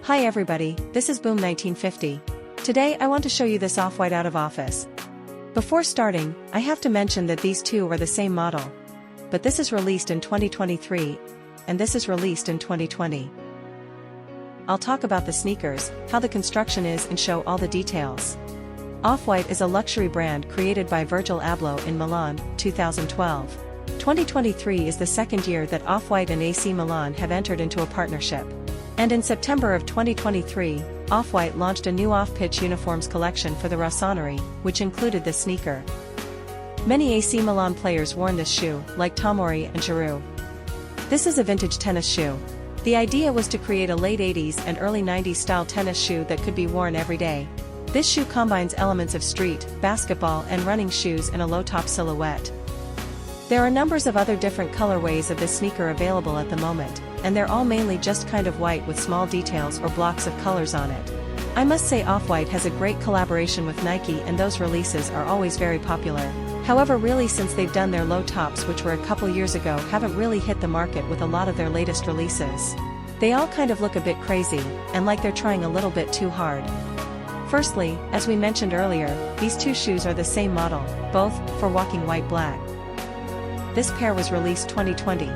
Hi everybody, this is Boom 1950. Today I want to show you this Off-White out of office. Before starting, I have to mention that these two are the same model. But this is released in 2023, and this is released in 2020. I'll talk about the sneakers, how the construction is and show all the details. Off-White is a luxury brand created by Virgil Abloh in Milan, 2012. 2023 is the second year that Off-White and AC Milan have entered into a partnership. And in September of 2023, Off-White launched a new off-pitch uniforms collection for the Rossoneri, which included this sneaker. Many AC Milan players worn this shoe, like Tomori and Giroud. This is a vintage tennis shoe. The idea was to create a late 80s and early 90s style tennis shoe that could be worn every day. This shoe combines elements of street, basketball and running shoes in a low-top silhouette. There are numbers of other different colorways of this sneaker available at the moment, and they're all mainly just kind of white with small details or blocks of colors on it. I must say Off-White has a great collaboration with Nike, and those releases are always very popular. However, really since they've done their low tops, which were a couple years ago, haven't really hit the market with a lot of their latest releases. They all kind of look a bit crazy, and like they're trying a little bit too hard. Firstly, as we mentioned earlier, these two shoes are the same model, both for walking white black. This pair was released 2020.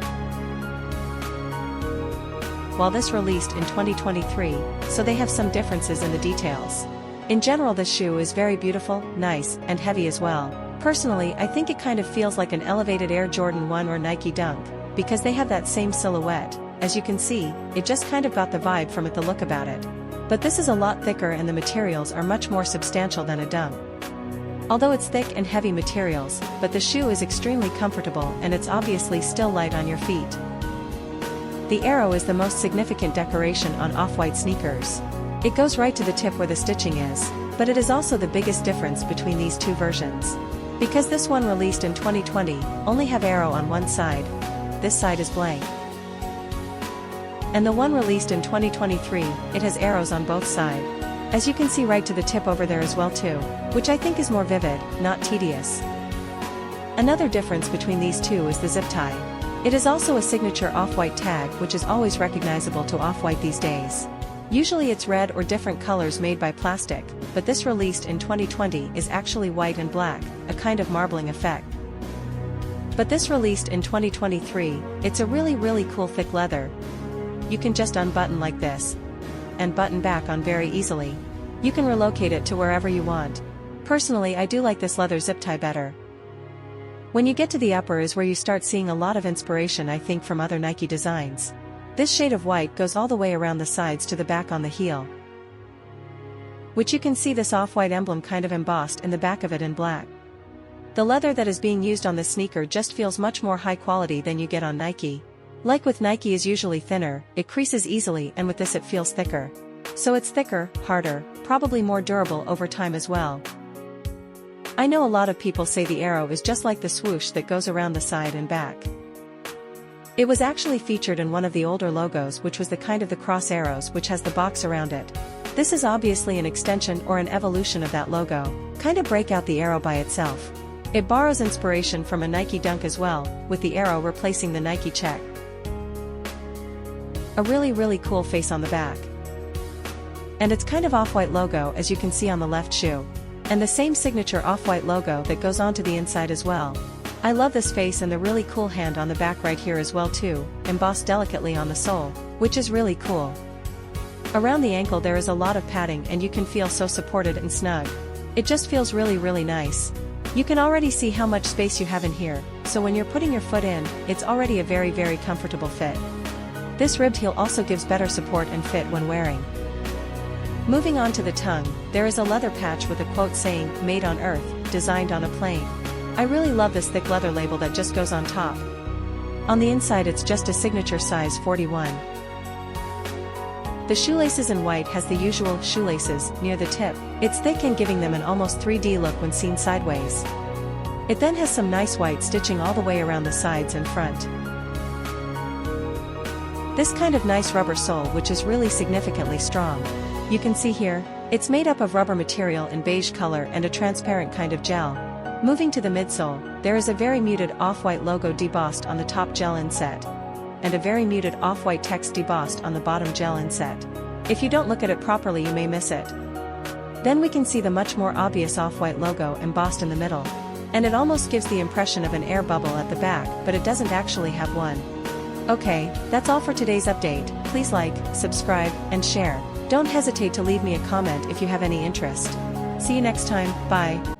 While this released in 2023, so they have some differences in the details. In general, this shoe is very beautiful, nice, and heavy as well. Personally, I think it kind of feels like an elevated Air Jordan 1 or Nike Dunk, because they have that same silhouette. As you can see, it just kind of got the vibe from it, the look about it. But this is a lot thicker and the materials are much more substantial than a Dunk. Although it's thick and heavy materials, but the shoe is extremely comfortable and it's obviously still light on your feet. The arrow is the most significant decoration on Off-White sneakers. It goes right to the tip where the stitching is, but it is also the biggest difference between these two versions. Because this one released in 2020, only have arrow on one side. This side is blank. And the one released in 2023, it has arrows on both sides. As you can see right to the tip over there as well too, which I think is more vivid, not tedious. Another difference between these two is the zip tie. It is also a signature Off-White tag, which is always recognizable to Off-White these days. Usually it's red or different colors made by plastic, but this released in 2020 is actually white and black, a kind of marbling effect. But this released in 2023, it's a really cool thick leather. You can just unbutton like this, and button back on very easily. You can relocate it to wherever you want. Personally, I do like this leather zip tie better. When you get to the upper is where you start seeing a lot of inspiration, I think, from other Nike designs. This shade of white goes all the way around the sides to the back on the heel, which you can see this Off-White emblem kind of embossed in the back of it in black. The leather that is being used on this sneaker just feels much more high quality than you get on Nike. Like with Nike is usually thinner, it creases easily, and with this it feels thicker. So it's thicker, harder, probably more durable over time as well. I know a lot of people say the arrow is just like the swoosh that goes around the side and back. It was actually featured in one of the older logos, which was the kind of the cross arrows which has the box around it. This is obviously an extension or an evolution of that logo, kind of break out the arrow by itself. It borrows inspiration from a Nike Dunk as well, with the arrow replacing the Nike check. A really cool face on the back. And it's kind of Off-White logo, as you can see on the left shoe. And the same signature Off-White logo that goes onto the inside as well. I love this face and the really cool hand on the back right here as well too, embossed delicately on the sole, which is really cool. Around the ankle there is a lot of padding and you can feel so supported and snug. It just feels really nice. You can already see how much space you have in here, so when you're putting your foot in, it's already a very comfortable fit. This ribbed heel also gives better support and fit when wearing. Moving on to the tongue, there is a leather patch with a quote saying, "Made on Earth, designed on a plane." I really love this thick leather label that just goes on top. On the inside it's just a signature size 41. The shoelaces in white has the usual shoelaces near the tip. It's thick and giving them an almost 3D look when seen sideways. It then has some nice white stitching all the way around the sides and front. This kind of nice rubber sole, which is really significantly strong. You can see here, it's made up of rubber material in beige color and a transparent kind of gel. Moving to the midsole, there is a very muted Off-White logo debossed on the top gel inset, and a very muted Off-White text debossed on the bottom gel inset. If you don't look at it properly you may miss it. Then we can see the much more obvious Off-White logo embossed in the middle. And it almost gives the impression of an air bubble at the back, but it doesn't actually have one. Okay, that's all for today's update. Please like, subscribe, and share. Don't hesitate to leave me a comment if you have any interest. See you next time, bye.